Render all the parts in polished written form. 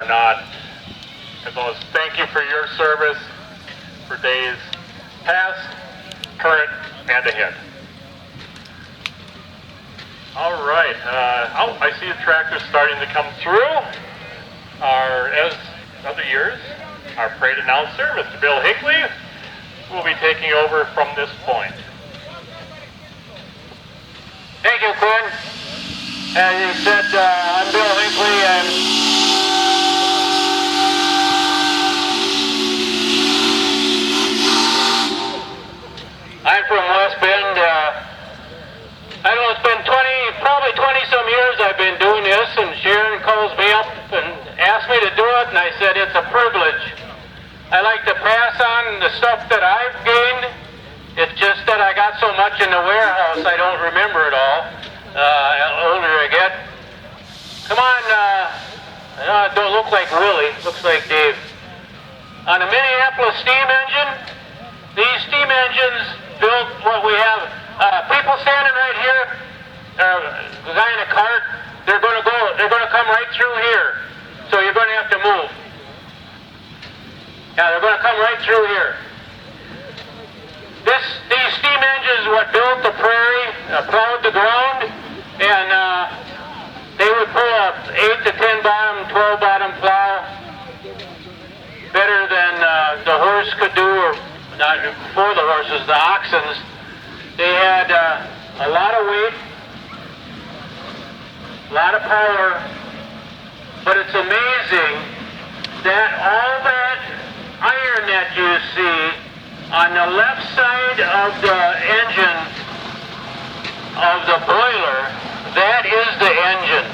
not. As well as thank you for your service for days past, current, and ahead. All right. I see the tractors starting to come through. As other years, our parade announcer, Mr. Bill Hinckley, will be taking over from this point. Thank you, Quinn. As you said, I'm Bill Hinckley. I'm from West Bend. I don't know, it's been probably 20 some years I've been doing this, and Sharon calls me up and asked me to do it, and I said it's a privilege. I like to pass on the stuff that I've gained. It's just that I got so much in the warehouse I don't remember it all. The older I get. Come on, it don't look like Willie, looks like Dave. On a Minneapolis steam engine, these steam engines built what we have. People standing right here, the guy in a cart, they're going to come right through here. So you're going to have to move. Yeah, they're going to come right through here. These steam engines are what built the prairie, plowed the ground, and they would pull a 8 to 10 bottom, 12 bottom plow better than the horse could do, or not before the horses, the oxens. They had a lot of weight, a lot of power, but it's amazing that all that iron that you see on the left side of the engine of the boiler, that is the engine.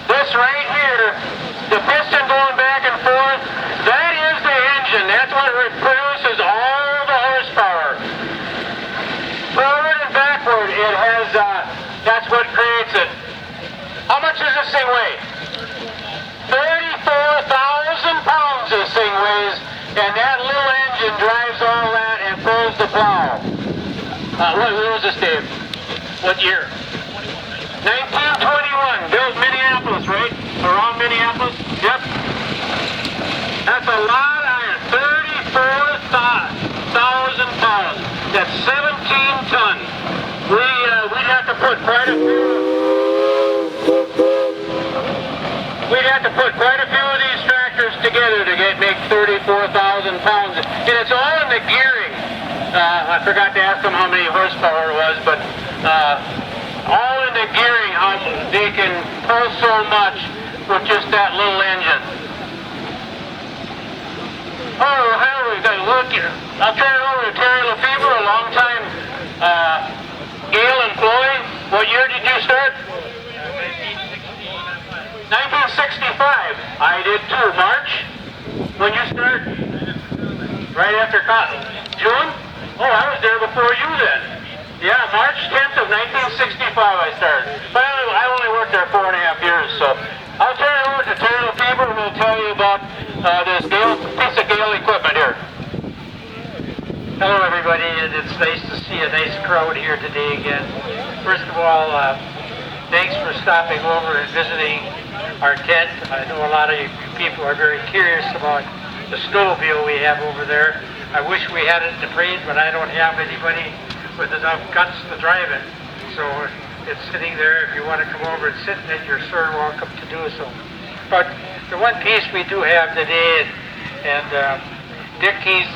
This right here, the piston going back and forth, that is the engine. That's what produces all the horsepower. Forward and backward, it has, that's what creates it. How much does this thing weigh? 34,000 pounds this thing weighs, and that little engine drives all that and pulls the plow. What was this, Dave? What year? 1921, built Minneapolis, right? Around Minneapolis? Yep. That's a lot of iron, 34,000 pounds. That's 17 tons. We'd have to put quite a few of these tractors together to make 34,000 pounds. And it's all in the gearing. I forgot to ask them how many horsepower it was, but all in the gearing, how they can pull so much with just that little engine. Oh, how we got to look here. I'll turn it over to Terry Lefebvre, a long time Gail employee. What year did you start? 1965. I did too. March? When you start? Right after cotton. June? Oh, I was there before you then. Yeah, March 10th of 1965 I started. But I only worked there 4.5 years, so I'll turn it over to Terry Lefebvre, who will tell you about this piece of Gale equipment here. Hello everybody, and it's nice to see a nice crowd here today again. First of all, thanks for stopping over and visiting our tent. I know a lot of you people are very curious about the snowmobile we have over there. I wish we had it in the parade, but I don't have anybody with enough guts to drive it. So it's sitting there. If you want to come over and sit in it, you're sure welcome to do so. But the one piece we do have today, and Dick, he's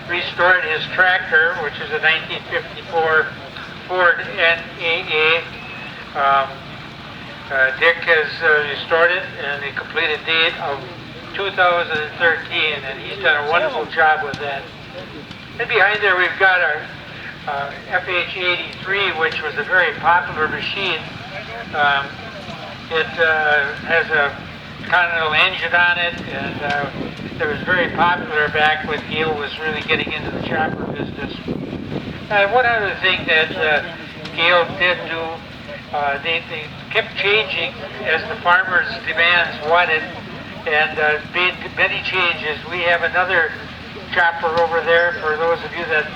restored his tractor, which is a 1954 Ford NAA. Dick has restored it, and the completed date of 2013, and he's done a wonderful job with that. And behind there we've got our FH-83, which was a very popular machine. It has a Continental engine on it, and it was very popular back when Gale was really getting into the chopper business. One other thing that Gale did do, they kept changing as the farmers' demands wanted, and made many changes. We have another chopper over there for those that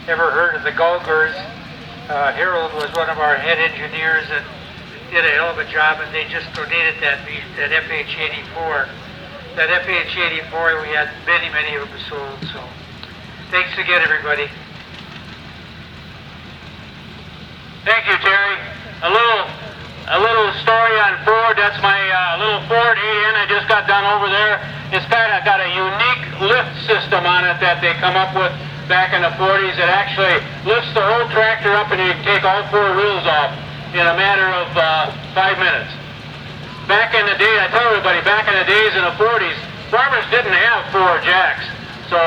ever heard of the Gulgers, Harold was one of our head engineers and did a hell of a job, and they just donated that beast, that FH-84. That FH-84, we had many of them sold, so thanks again, everybody. Thank you, Terry. A little story on Ford. That's my little Ford 8N I just got done over there. It's kind of got a unique lift system on it that they come up with back in the 40s. It actually lifts the whole tractor up and you can take all four wheels off in a matter of 5 minutes. Back in the day, I tell everybody, back in the days in the 40s, farmers didn't have 4 jacks. So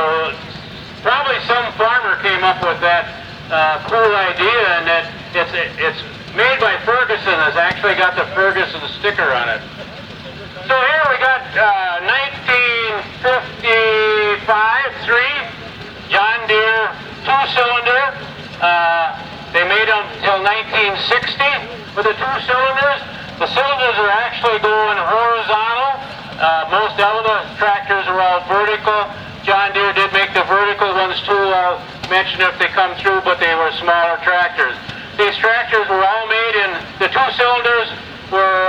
probably some farmer came up with that cool idea, and that it's made by Ferguson. It's actually got the Ferguson sticker on it. So here we got 1955 John Deere 2-cylinder. They made them till 1960 with the 2 cylinders. The cylinders are actually going horizontal. Most other tractors are all vertical. John Deere did make the vertical ones too. I'll mention if they come through, but they were smaller tractors. These tractors were all made in, the 2 cylinders were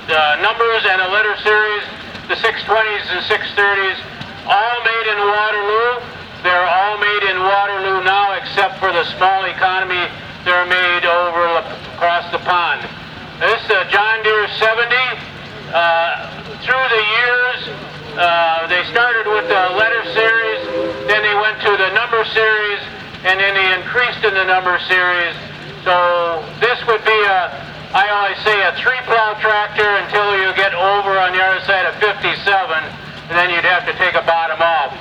the numbers and the letter series, the 620s and 630s, all made in Waterloo. They're all made in Waterloo now, except for the small economy. They're made over across the pond. This is a John Deere 70. Through the years, they started with the letter series, then they went to the number series, and then they increased in the number series. So this would be I always say a 3-plow tractor until you get over on the other side of 57, and then you'd have to take a bottom off.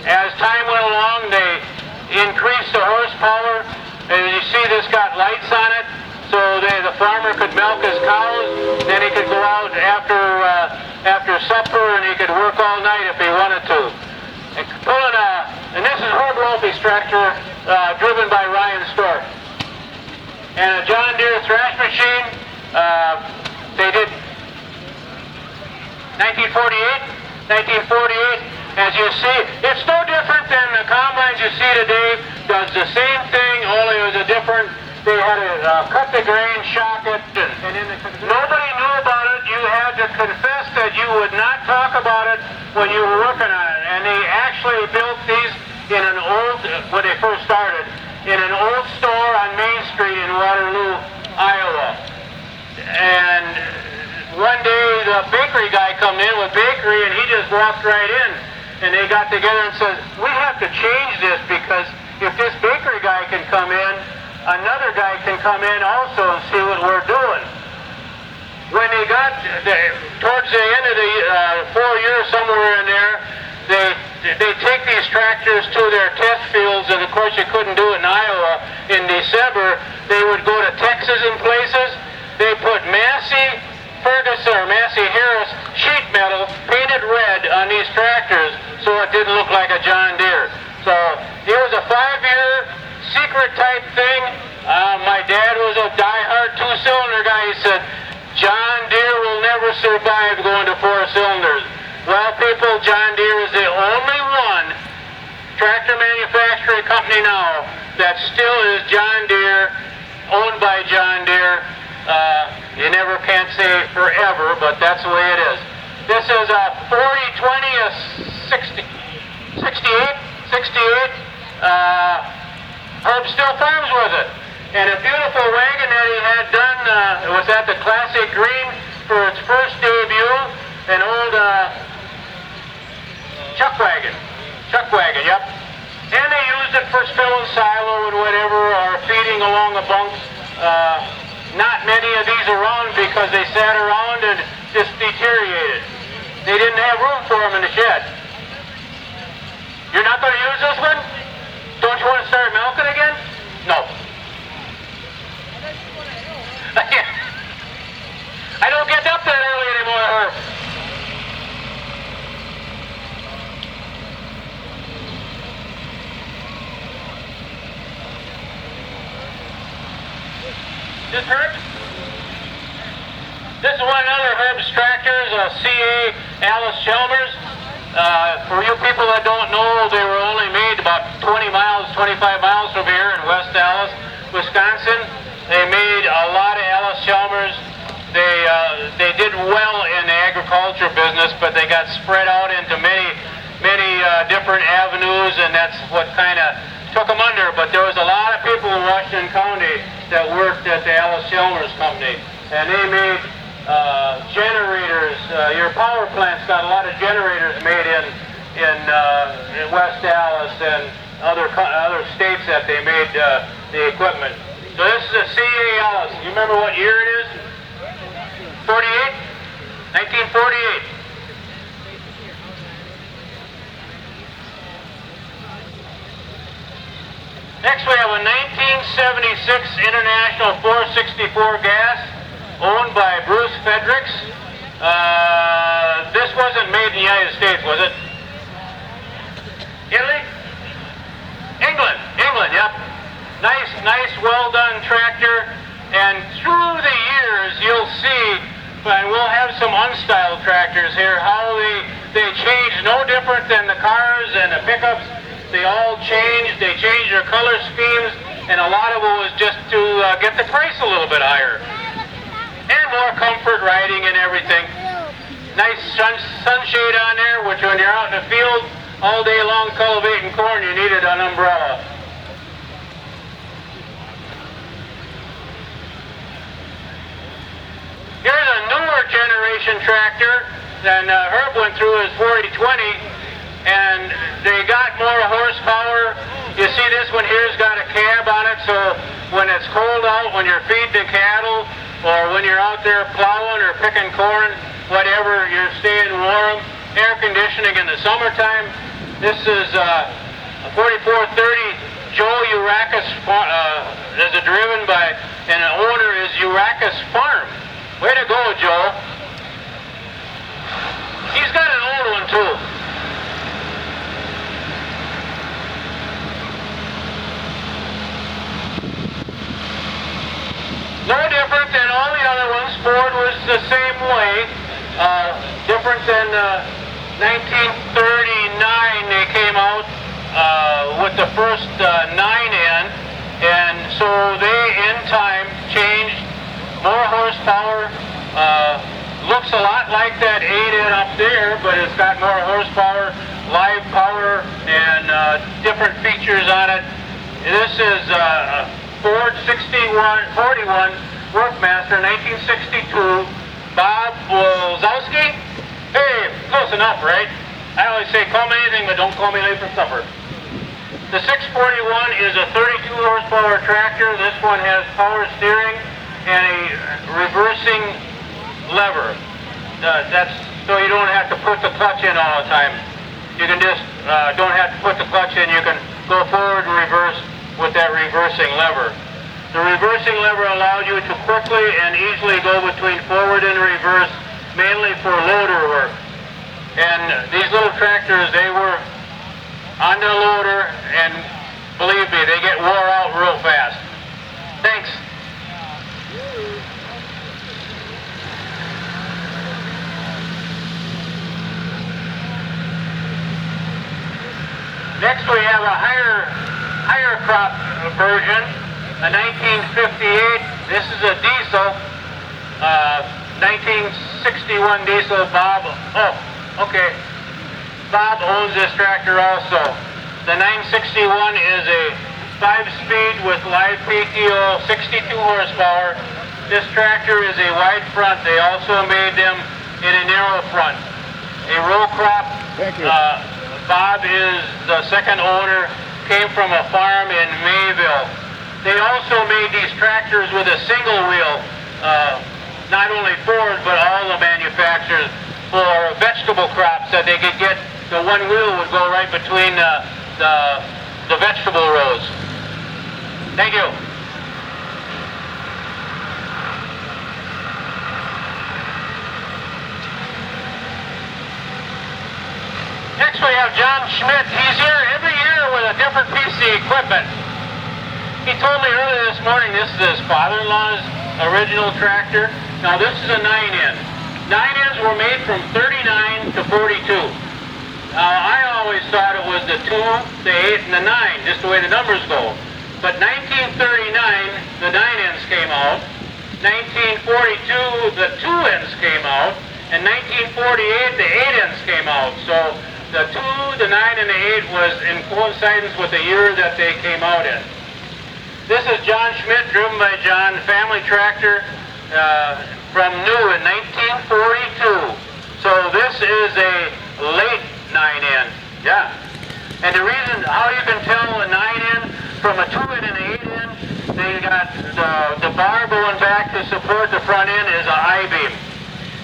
As time went along, they increased the horsepower. As you see, this got lights on it, so the farmer could milk his cows. Then he could go out after supper, and he could work all night if he wanted to. And this is Herb Wolfe's tractor, driven by Ryan Stork. And a John Deere thrash machine. They did 1948. As you see, it's no different than the combines you see today. Does the same thing, only it was a different. They had to cut the grain, shock it, and nobody knew about it. You had to confess that you would not talk about it when you were working on it. And they actually built these in an old, when they first started, in an old store on Main Street in Waterloo, Iowa. And one day the bakery guy come in with bakery, and he just walked right in. And they got together and said, we have to change this, because if this bakery guy can come in, another guy can come in also and see what we're doing. When they got towards the end of the 4 years, somewhere in there, they take these tractors to their test fields, and of course you couldn't do it in Iowa in December. They would go to Texas and places. They put Massey Ferguson or Massey Harris sheet metal painted red on these tractors so it didn't look like a John Deere. So it was a 5-year secret type thing. My dad was a die-hard 2-cylinder guy. He said, John Deere will never survive going to 4 cylinders. Well, people, John Deere is the only one tractor manufacturing company now that still is John Deere, owned by John Deere. You never can't say forever, but that's the way it is. This is a 40-20, a 68. Herb still farms with it. And a beautiful wagon that he had done, was at the Classic Green for its first debut. An old chuck wagon, yep. And they used it for filling silo and whatever, or feeding along the bunks. Not many of these around because they sat around and just deteriorated. They didn't have room for them in the shed. You're not going to use this one? Don't you want to start milking again? No. I don't get up that early anymore, Herb. This Herb? This is one of another Herb's tractors, CA Alice Chalmers. For you people that don't know, they were only made about 25 miles from here in West Allis, Wisconsin. They made a lot of Allis-Chalmers. They did well in the agriculture business, but they got spread out into many different avenues, and that's what kind of took them under. But there was a lot of people in Washington County that worked at the Allis-Chalmers company, and they made generators. Your power plant's got a lot of generators made in West Allis and other states that they made the equipment. So this is a CA Allis. You remember what year it is? 48? 1948. Next we have a 1976 International 464 gas owned by Bruce Fredericks. This wasn't made in the United States, was it? Italy? England, yep. Nice, well done tractor. And through the years, you'll see, and we'll have some unstyled tractors here, how they change, no different than the cars and the pickups. They all changed. They changed their color schemes, and a lot of it was just to get the price a little bit higher. And more comfort riding and everything. Nice sunshade on there, which when you're out in the field all day long cultivating corn, you needed an umbrella. Here's a newer generation tractor, and Herb went through his 4020. And they got more horsepower. You see this one here's got a cab on it, so when it's cold out, when you're feeding the cattle, or when you're out there plowing or picking corn, whatever, you're staying warm, air conditioning in the summertime. This is a 4430 Joe Urakis, is driven by, and the owner is Urakis Farm. Way to go, Joe. He's got an old one too. No different than all the other ones. Ford was the same way. Different than 1939 they came out with the first 9N, and so they in time changed. More horsepower. Looks a lot like that 8N up there, but it's got more horsepower, live power, and different features on it. This is Ford 41 Workmaster 1962. Bob Wozowski. Hey, close enough, right? I always say call me anything, but don't call me late for supper. The 641 is a 32 horsepower tractor. This one has power steering and a reversing lever. That's so you don't have to put the clutch in all the time. You can just don't have to put the clutch in. You can go forward and reverse with that reversing lever. The reversing lever allowed you to quickly and easily go between forward and reverse, mainly for loader work. And these little tractors, they were on the loader, and believe me, they get wore out real fast. Thanks. Next we have a higher crop version, a 1958. This is a diesel, 1961 diesel. Bob owns this tractor also. The 961 is a 5-speed with live PTO, 62 horsepower. This tractor is a wide front. They also made them in a narrow front. A row crop. Thank you. Bob is the second owner, came from a farm in Mayville. They also made these tractors with a single wheel, not only Ford, but all the manufacturers, for vegetable crops, that they could get, the one wheel would go right between the vegetable rows. Thank you. Next we have John Schmidt. He's here every year with a different piece of equipment. He told me earlier this morning this is his father-in-law's original tractor. Now this is a 9N. 9Ns were made from 39 to 42. I always thought it was the 2, the 8, and the 9, just the way the numbers go. But 1939, the 9-ends came out. 1942, the 2-ends came out. And 1948, the 8-ends came out. So the 2, the 9, and the 8 was in coincidence with the year that they came out in. This is John Schmidt, driven by John, family tractor from new in 1942. So this is a late 9-end. Yeah. And the reason how you can tell a 9-end from a 2-end and an 8-end, they got the bar going back to support the front end is an I-beam.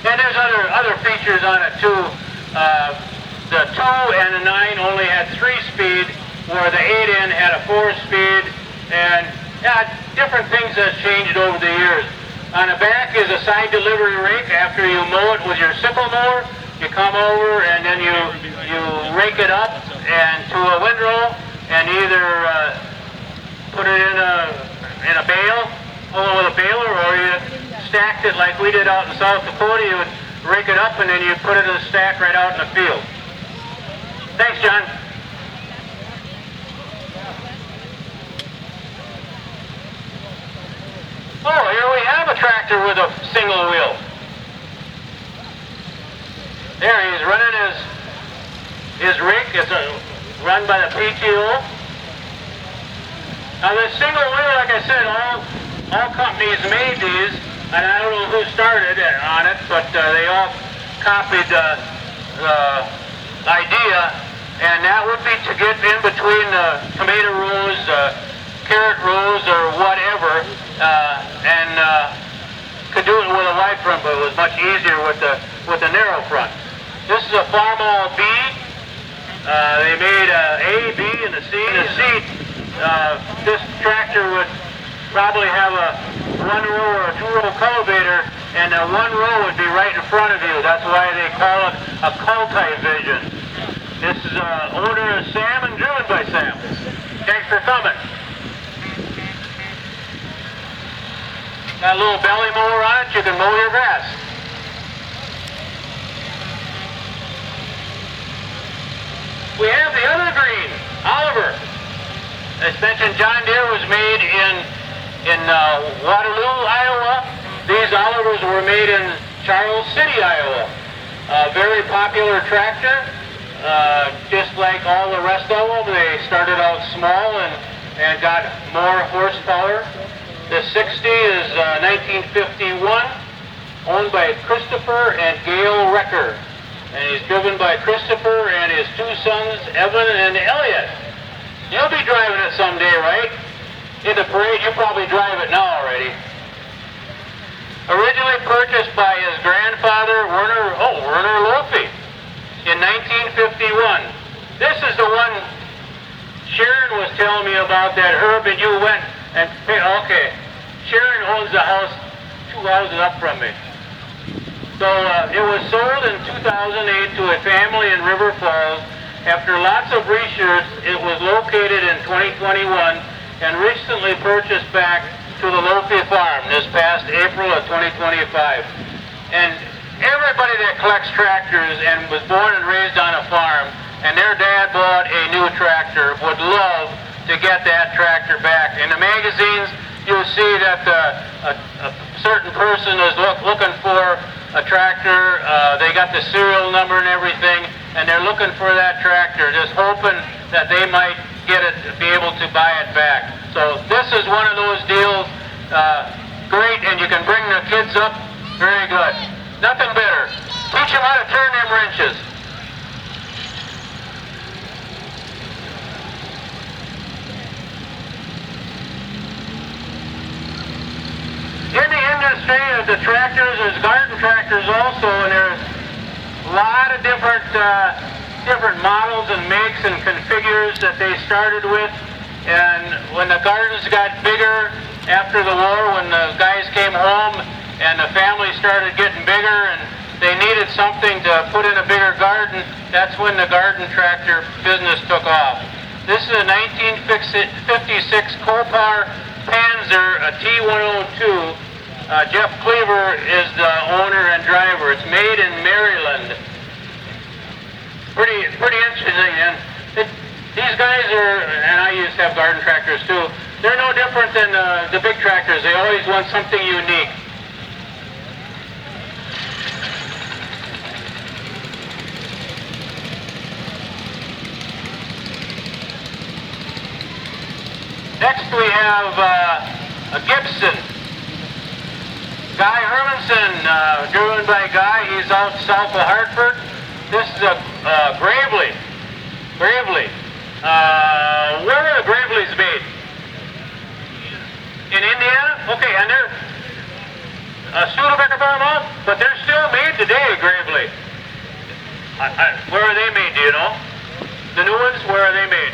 And there's other features on it too. The 2 and the 9 only had 3-speed, where the 8-end had a 4-speed, and yeah, different things have changed over the years. On the back is a side delivery rake. After you mow it with your sickle mower, you come over and then you rake it up and to a windrow and either put it in a bale, with a baler, or you stacked it like we did out in South Dakota. You would rake it up and then you put it in a stack right out in the field. Thanks, John. Oh, here we have a tractor with a single wheel. There, he's running his rake. It's run by the PTO. Now this single wheel, like I said, all companies made these, and I don't know who started on it, but they all copied the idea, and that would be to get in between the tomato rows, carrot rows, or whatever, and could do it with a wide front, but it was much easier with the narrow front. This is a Farmall B. They made a B, and a C. And a C. This tractor would probably have a 1-row or a 2-row cultivator, and the 1 row would be right in front of you. That's why they call it a culti-vision. This is owner is Sam and driven by Sam. Thanks for coming. Got a little belly mower on it, you can mow your grass. We have the other green, Oliver. As mentioned, John Deere was made in Waterloo, Iowa. These Olivers were made in Charles City, Iowa. A very popular tractor. Just like all the rest of them, they started out small and got more horsepower. The 60 is 1951, owned by Christopher and Gail Recker. And he's driven by Christopher and his 2 sons, Evan and Elliot. You'll be driving it someday, right? In the parade, you probably drive it now already. Originally purchased by his grandfather, Werner Lofi, in 1951. This is the one Sharon was telling me about, that Herb and you went and okay. Sharon owns the house 2 houses up from me. So it was sold in 2008 to a family in River Falls. After lots of research, it was located in 2021 and recently purchased back to the Lofi farm this past April of 2025. And everybody that collects tractors and was born and raised on a farm and their dad bought a new tractor would love to get that tractor back. In the magazines, you'll see that a certain person is looking for a tractor. They got the serial number and everything, and they're looking for that tractor, just hoping that they might get it, be able to buy it back. So this is one of those deals, great, and you can bring the kids up, very good. Nothing better. Teach them how to turn them wrenches. In the industry of the tractors, there's garden tractors also, and there's a lot of different models and makes and configures that they started with. And when the gardens got bigger after the war, when the guys came home and the family started getting bigger and they needed something to put in a bigger garden, that's when the garden tractor business took off. This is a 1956 Copar Panzer, a T102. Jeff Cleaver is the owner and driver. It's made in Maryland. pretty interesting. And these guys are, and I used to have garden tractors too. They're no different than the big tractors. They always want something unique. Next we have a Gibson. Guy Hermanson, driven by Guy. He's out south of Hartford. This is a Gravely. Gravely. Where are the Gravely's made? In Indiana? Okay, and they're Studebaker Vermont, but they're still made today, Gravely. Where are they made, do you know? The new ones, where are they made?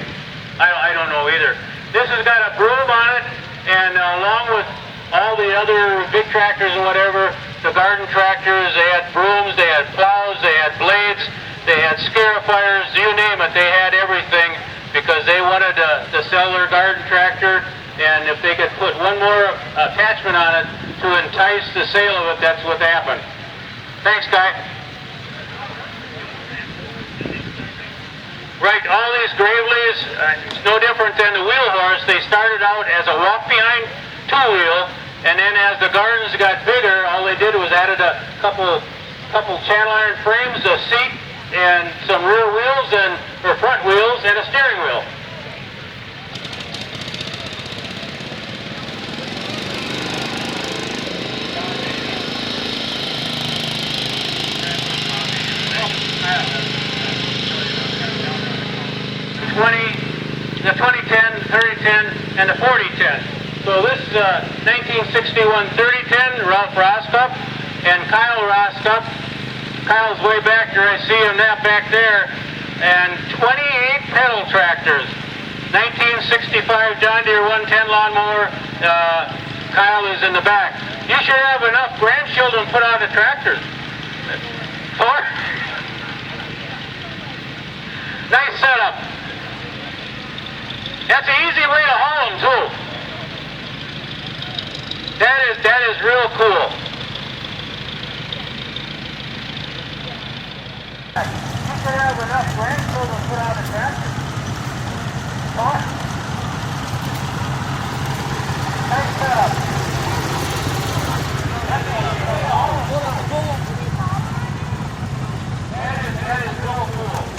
I don't know either. This has got a broom on it, and along with all the other big tractors and whatever, the garden tractors, they had brooms, they had plows, they had blades, they had scarifiers, you name it, they had everything because they wanted to sell their garden tractor, and if they could put one more attachment on it to entice the sale of it, that's what happened. Thanks, Guy. Right, all these Gravely's, it's no different than the wheel horse. They started out as a walk-behind two-wheel, and then as the gardens got bigger, all they did was added a couple channel iron frames, a seat, and some rear wheels or front wheels, and a steering wheel. The 2010, 3010, and the 4010. So this is 1961 3010, Ralph Roskup and Kyle Roskup. Kyle's way back there, I see him that back there. And 28 pedal tractors. 1965 John Deere 110 lawnmower. Kyle is in the back. You should have enough grandchildren put on the tractors. Nice setup. That's an easy way to haul them too. That is real cool. You should have enough grandchildren put on the tractor. Nice setup. That is so cool.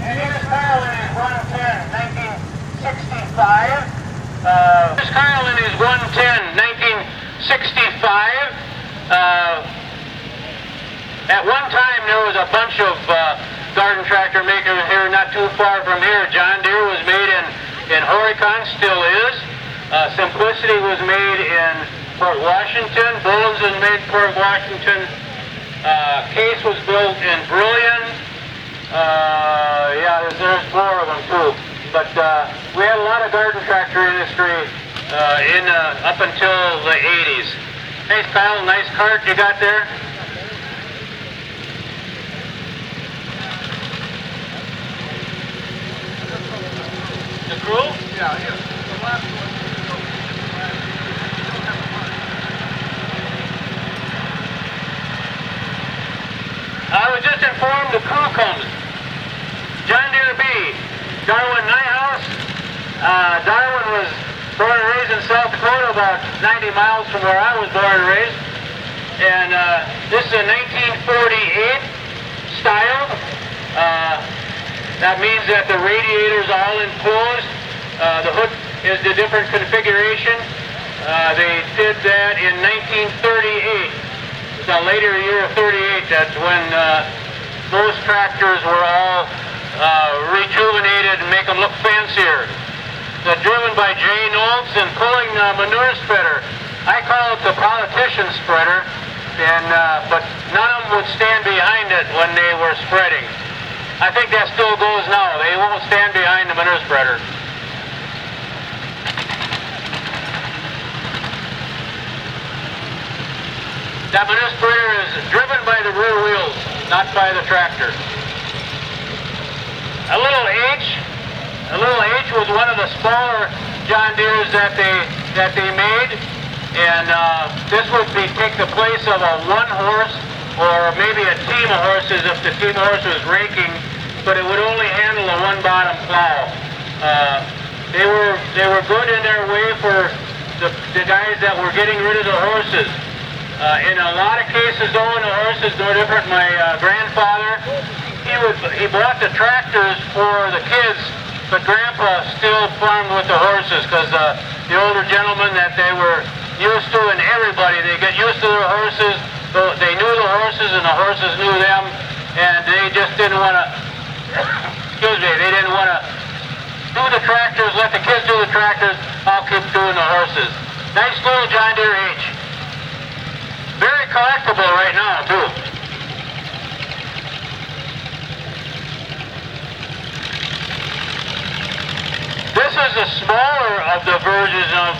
And here's Kyle in his 110, 1965. Here's Kyle in his 110, 1965. At one time there was a bunch of garden tractor makers here not too far from here. John Deere was made in Horicon, still is. Simplicity was made in Port Washington. Bullens was made in Port Washington. Case was built in Brillion. Yeah, there's four of them too. But we had a lot of garden tractor industry up until the 80s. Thanks, Kyle. Nice cart you got there. The crew? Yeah, the last one. I was just informed the crew comes. John Deere B, Darwin Nyhouse. Darwin was born and raised in South Dakota, about 90 miles from where I was born and raised. And this is a 1948 style. That means that the radiator's all enclosed. The hood is the different configuration. They did that in 1938. The later year of 38, that's when most tractors were all rejuvenated and make them look fancier. They're driven by Jay Nolts and pulling manure spreader. I call it the politician spreader, and but none of them would stand behind it when they were spreading. I think that still goes now. They won't stand behind the manure spreader. That manure spreader is driven by the rear wheels, not by the tractor. A little H was one of the smaller John Deeres that they made. and this would take the place of a one horse or maybe a team of horses if the team of horses was raking, but it would only handle a one bottom plow. They were good in their way for the guys that were getting rid of the horses. In a lot of cases, though, in the horses, no different. My grandfather, he bought the tractors for the kids, but Grandpa still farmed with the horses because the older gentlemen that they were used to, and everybody, they get used to their horses. They knew the horses, and the horses knew them, and they just didn't want to. They didn't want to do the tractors. Let the kids do the tractors. I'll keep doing the horses. Nice little John Deere H. Very collectible right now, too. This is the smaller of the versions of,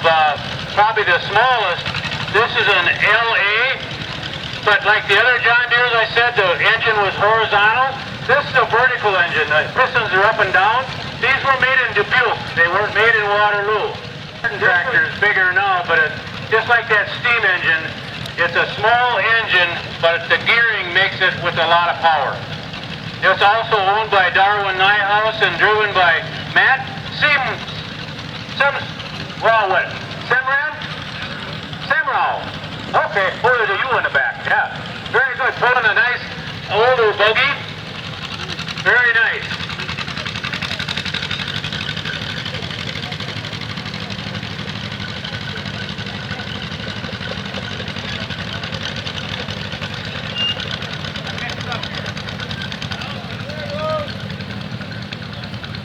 probably the smallest. This is an LA, but like the other John Deeres I said, the engine was horizontal. This is a vertical engine. The pistons are up and down. These were made in Dubuque. They weren't made in Waterloo. Tractor is bigger now, but it's just like that steam engine. It's a small engine, but the gearing makes it with a lot of power. It's also owned by Darwin Nyhouse and driven by Matt Semrau. Okay, there's a U in the back. Yeah, very good. Pulling a nice older buggy. Very nice.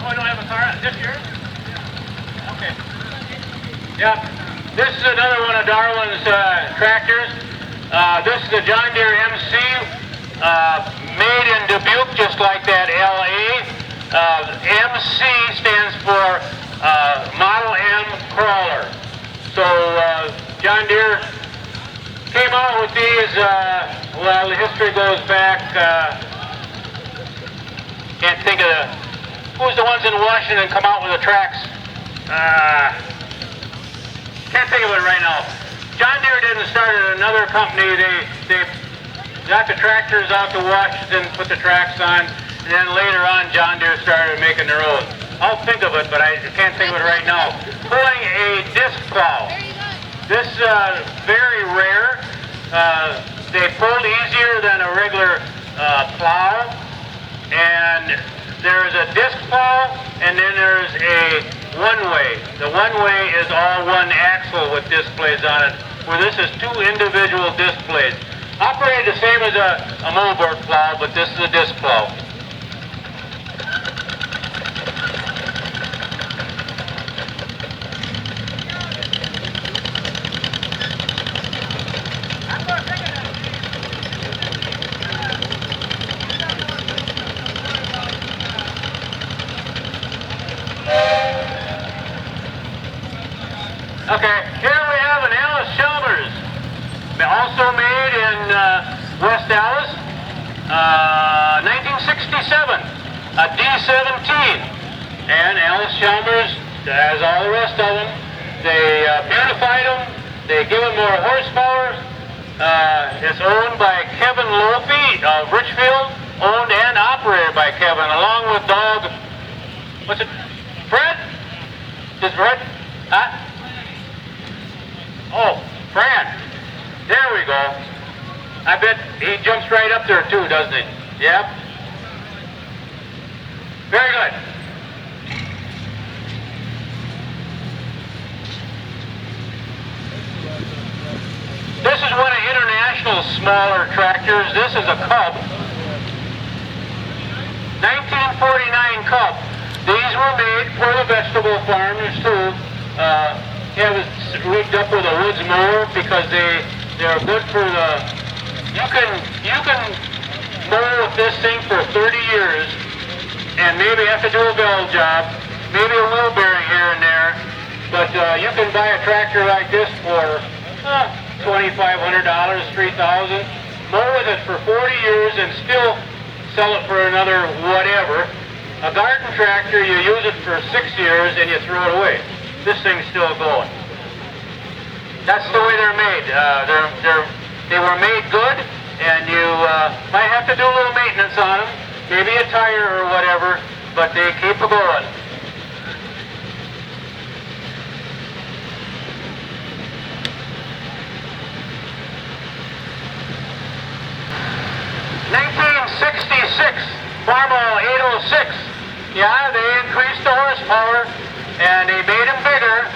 Oh, I don't have a car. Is this yours? Okay. Yep. This is another one of Darwin's tractors. This is the John Deere MC, made in Dubuque, just like that LA. MC stands for Model M Crawler. So John Deere came out with these, well, the history goes back, can't think of who's the ones in Washington come out with the tracks? Can't think of it right now. John Deere didn't start at another company. They got the tractors out to Washington, put the tracks on, and then later on John Deere started making their own. I'll think of it, but I can't think of it right now. Pulling a disc plow. This is very rare. They pulled easier than a regular plow, and there's a disc plow, and then there's a one-way. The one-way is all one axle with disc blades on it, where this is two individual disc blades. Operated the same as a moldboard plow, but this is a disc plow. Okay, here we have an Alice Chalmers, also made in West Dallas, 1967, a D17. And Alice Chalmers, as all the rest of them, they beautified them, they give them more horsepower. It's owned by Kevin Lofi of Richfield, owned and operated by Kevin, along with dog, what's it, Fred? Is Fred? Huh? Oh, Fran. There we go. I bet he jumps right up there too, doesn't he? Yep. Very good. This is one of International's smaller tractors. This is a Cub. 1949 Cub. These were made for the vegetable farmers too. Have it rigged up with a woods mower because they're good for the. You can mow with this thing for 30 years and maybe have to do a bell job, maybe a wheel bearing here and there, but you can buy a tractor like this for $2,500, $3,000, mow with it for 40 years and still sell it for another whatever. A garden tractor, you use it for 6 years and you throw it away. This thing's still going. That's the way they're made. They were made good, and you might have to do a little maintenance on them, maybe a tire or whatever, but they keep it going. '66 Farmall 806. Yeah, they increased the horsepower and they made them bigger.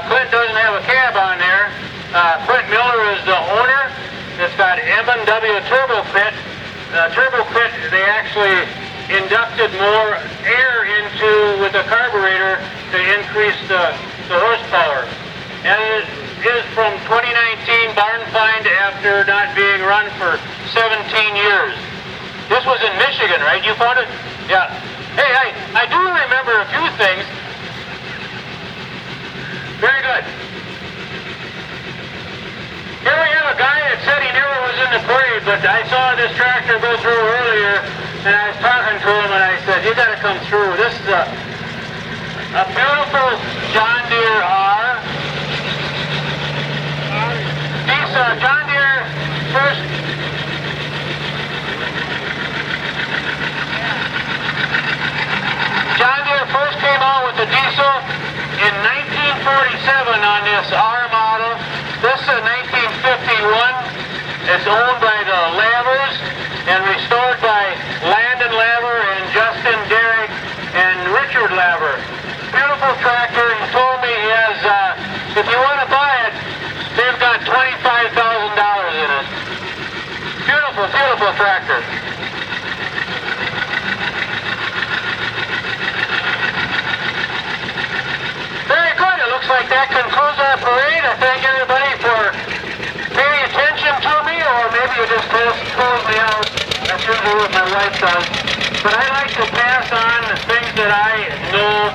Clint doesn't have a cab on there. Clint Miller is the owner. It's got M&W turbo kit. Turbo kit, they actually inducted more air into with the carburetor to increase the horsepower. And it is from 2019 barn find after not being run for 17 years. This was in Michigan, right? You found it? Yeah. Hey, I do remember a few things. Very good. Here we have a guy that said he never was in the parade, but I saw this tractor go through earlier, and I was talking to him, and I said, you got to come through. This is a beautiful John Deere R. These John Deere first... John Deere first came out with the diesel in 1947 on this R model. This is a 1951. It's owned by the Lavers and restored by Landon Laver and Justin Derrick and Richard Laver. Beautiful tractor. He told me he has, if you want to buy it, they've got $25,000 in it. Beautiful, beautiful tractor. Very good. It looks like that concludes our parade. I thank everybody for paying attention to me, or maybe you just close me out. That's usually what my wife does. But I like to pass on the things that I know.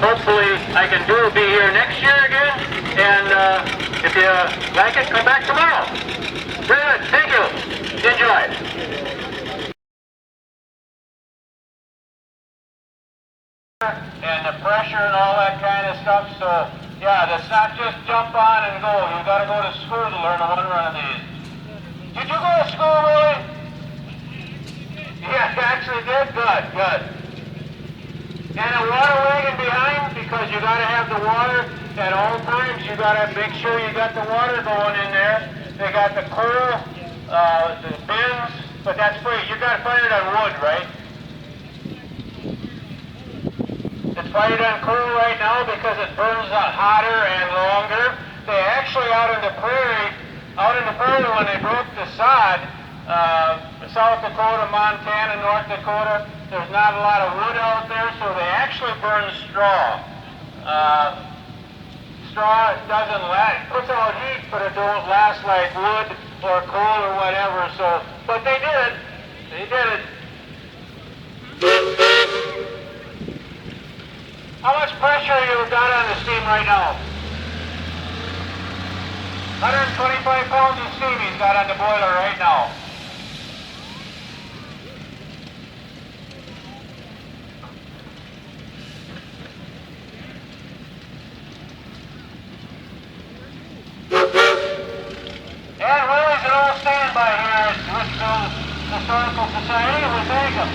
Hopefully I can be here next year again. And if you like it, come back tomorrow. Very good. Thank you. Enjoy. And the pressure and all that kind of stuff, so yeah, that's not just jump on and go. You gotta go to school to learn one run of these. Did you go to school, really? Yeah, you actually did? Good, good. And a water wagon behind, because you gotta have the water at all times. You gotta make sure you got the water going in there. They got the coal, the bins, but that's free. You got fired on wood, right? It's fired on coal right now because it burns hotter and longer. They actually out in the prairie when they broke the sod, South Dakota, Montana, North Dakota, there's not a lot of wood out there, so they actually burn straw. Straw doesn't last, it puts out heat, but it don't last like wood or coal or whatever, so, but they did it. How much pressure you got on the steam right now? 125 pounds of steam he's got on the boiler right now. And Willie's an old standby here at Richfield Historical Society, and we thank him.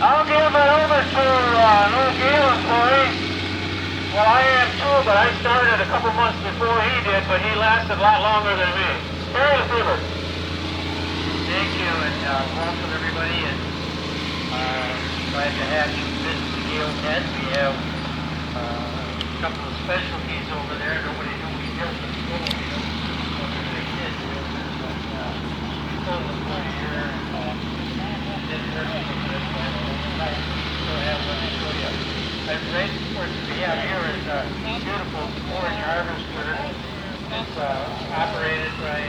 I'll give it over to little Gail and Corey. Well, I am too, but I started a couple months before he did, but he lasted a lot longer than me. Harry Fever. Thank you, and welcome everybody, and glad to have you visit the Gale tent. We have a couple of specialties over there. Nobody knew we did the school, what the big kids do, but we told them for a year, and did everything for this one. Still have one to show you. But right what we have here is a beautiful forage harvester. It's operated by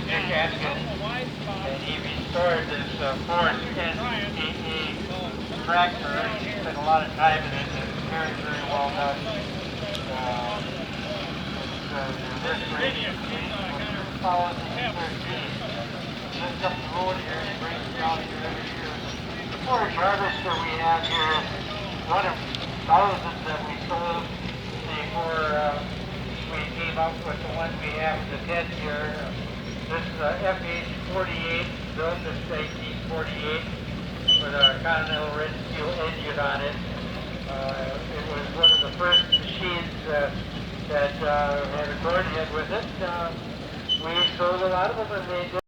Nick Atkins, and he restored this Forest 10 EE tractor. He spent a lot of time in it, and it's very, very well done. This radio follows the 13. Lifts up the road here and brings it down here every year. The forage harvester we have here is one of thousands that we sold. The before we came up with the one we have in the tent here. This is a FH-48, built in 1948 with a Continental Richfield engine on it. It was one of the first machines that had accordion with it. We sold a lot of them and they did